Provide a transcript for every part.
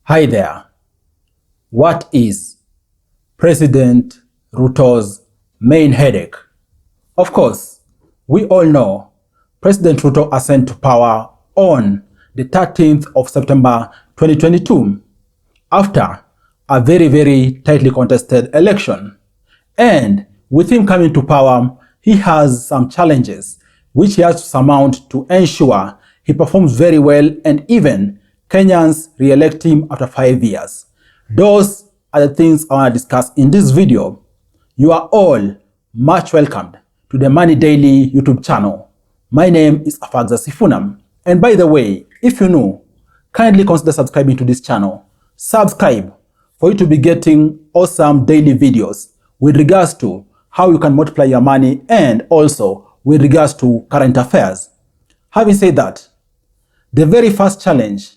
Hi there. What is President Ruto's main headache? Of course, we all know President Ruto ascended to power on the 13th of September 2022 after a very tightly contested election. And with him coming to power, he has some challenges which he has to surmount to ensure he performs very well and even Kenyans re-elect him after 5 years. Those are the things I want to discuss in this video. You are all much welcomed to the Money Daily YouTube channel. My name is Afagza Sifunam. And by the way, if you're new, kindly consider subscribing to this channel. Subscribe for you to be getting awesome daily videos with regards to how you can multiply your money and also with regards to current affairs. Having said that, the very first challenge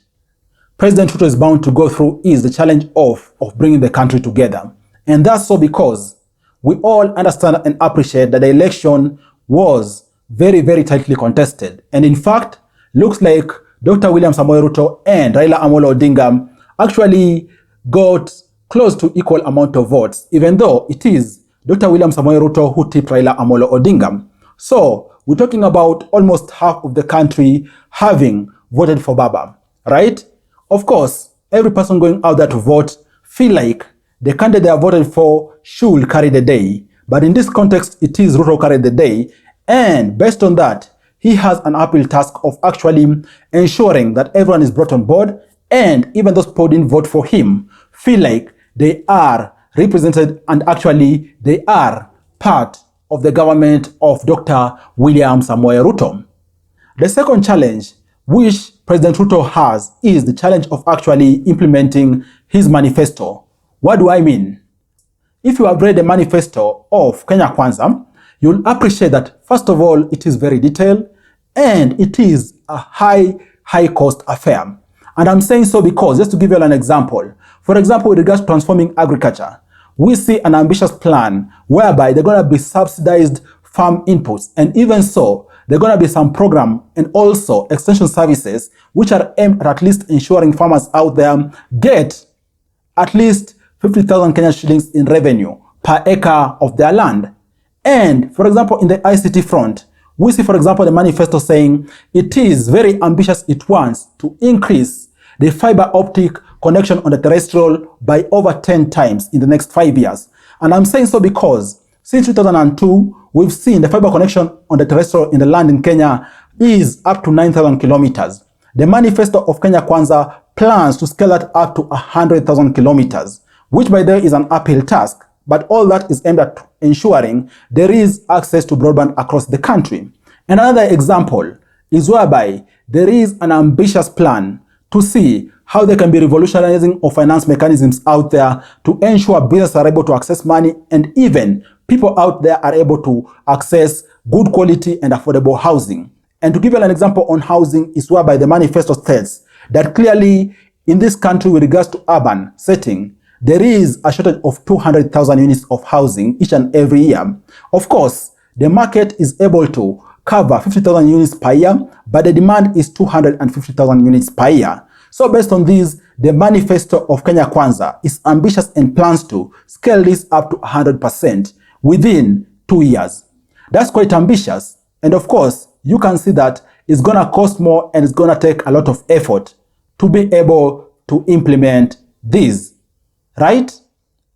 President Ruto is bound to go through is the challenge of bringing the country together. And that's so because we all understand and appreciate that the election was very tightly contested. And in fact, looks like Dr. William Ruto and Raila Odinga actually got close to equal amount of votes, even though it is Dr. William Ruto who tipped Raila Odinga. So we're talking about almost half of the country having voted for Baba, right? Of course, every person going out there to vote feel like the candidate they have voted for should carry the day. But in this context, it is Ruto carried the day. And based on that, he has an uphill task of actually ensuring that everyone is brought on board. And even those people who didn't vote for him feel like they are represented and actually they are part of the government of Dr. William Ruto. The second challenge which President Ruto has is the challenge of actually implementing his manifesto. What do I mean? If you have read the manifesto of Kenya Kwanza, you'll appreciate that, first of all, it is very detailed and it is a high cost affair. And I'm saying so because, just to give you an example, for example, with regards to transforming agriculture, we see an ambitious plan whereby they're going to be subsidized farm inputs, and even so, there are going to be some program and also extension services which are aimed at least ensuring farmers out there get at least 50,000 Kenyan shillings in revenue per acre of their land. And for example, in the ICT front, we see, for example, the manifesto saying it is very ambitious. It wants to increase the fiber optic connection on the terrestrial by over 10 times in the next 5 years. And I'm saying so because since 2002, we've seen the fiber connection on the terrestrial in the land in Kenya is up to 9,000 kilometers. The manifesto of Kenya Kwanza plans to scale that up to 100,000 kilometers, which by the way is an uphill task. But all that is aimed at ensuring there is access to broadband across the country. And another example is whereby there is an ambitious plan to see how they can be revolutionizing of finance mechanisms out there to ensure businesses are able to access money and even people out there are able to access good quality and affordable housing. And to give you an example on housing is whereby the manifesto states that clearly in this country with regards to urban setting, there is a shortage of 200,000 units of housing each and every year. Of course, the market is able to cover 50,000 units per year, but the demand is 250,000 units per year. So based on this, the manifesto of Kenya Kwanza is ambitious and plans to scale this up to 100% within 2 years. That's quite ambitious. And of course, you can see that it's going to cost more and it's going to take a lot of effort to be able to implement this, right?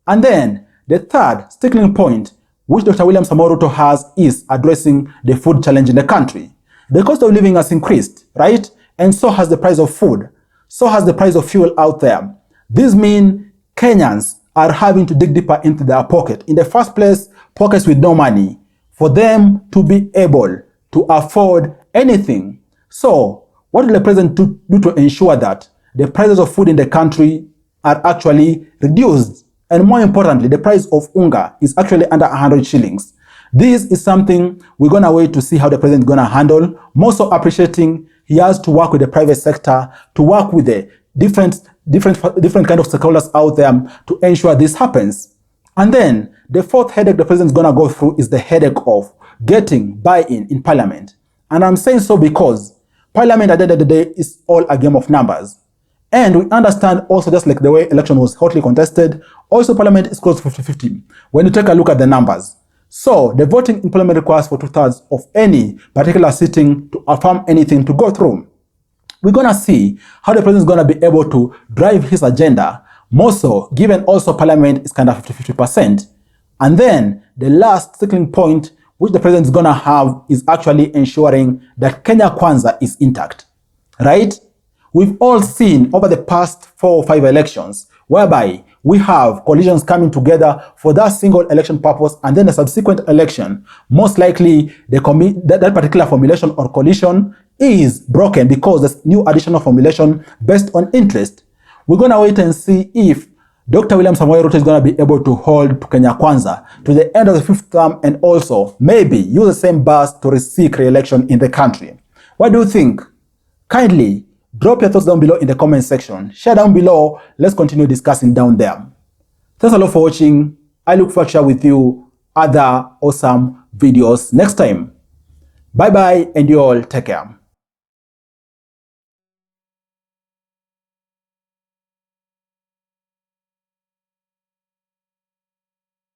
And then the third sticking point which Dr. William Ruto has is addressing the food challenge in the country. The cost of living has increased, right? And so has the price of food. So has the price of fuel out there. This means Kenyans are having to dig deeper into their pocket. In the first place, pockets with no money for them to be able to afford anything. So what will the president do to ensure that the prices of food in the country are actually reduced? And more importantly, the price of unga is actually under 100 shillings. This is something we're going to wait to see how the president is going to handle. More so appreciating he has to work with the private sector, to work with the different kind of stakeholders out there to ensure this happens. And then the fourth headache the president is going to go through is the headache of getting buy-in in parliament. And I'm saying so because parliament at the end of the day is all a game of numbers. And we understand also, just like the way election was hotly contested, also parliament is close to 50-50 when you take a look at the numbers. So the voting in parliament requires for 2/3 of any particular sitting to affirm anything to go through. We're going to see how the president is going to be able to drive his agenda, more so given also parliament is kind of 50-50%. And then the last sticking point which the president is going to have is actually ensuring that Kenya Kwanza is intact, right? We've all seen over the past 4 or 5 elections whereby we have coalitions coming together for that single election purpose, and then the subsequent election, most likely that particular formulation or coalition is broken because there's new additional formulation based on interest. We're going to wait and see if Dr. William Ruto is going to be able to hold to Kenya Kwanza to the end of the 5th term, and also maybe use the same bus to seek re-election in the country. What do you think? Kindly drop your thoughts down below in the comment section. Share down below. Let's continue discussing down there. Thanks a lot for watching. I look forward to share with you other awesome videos next time. Bye bye, and you all take care.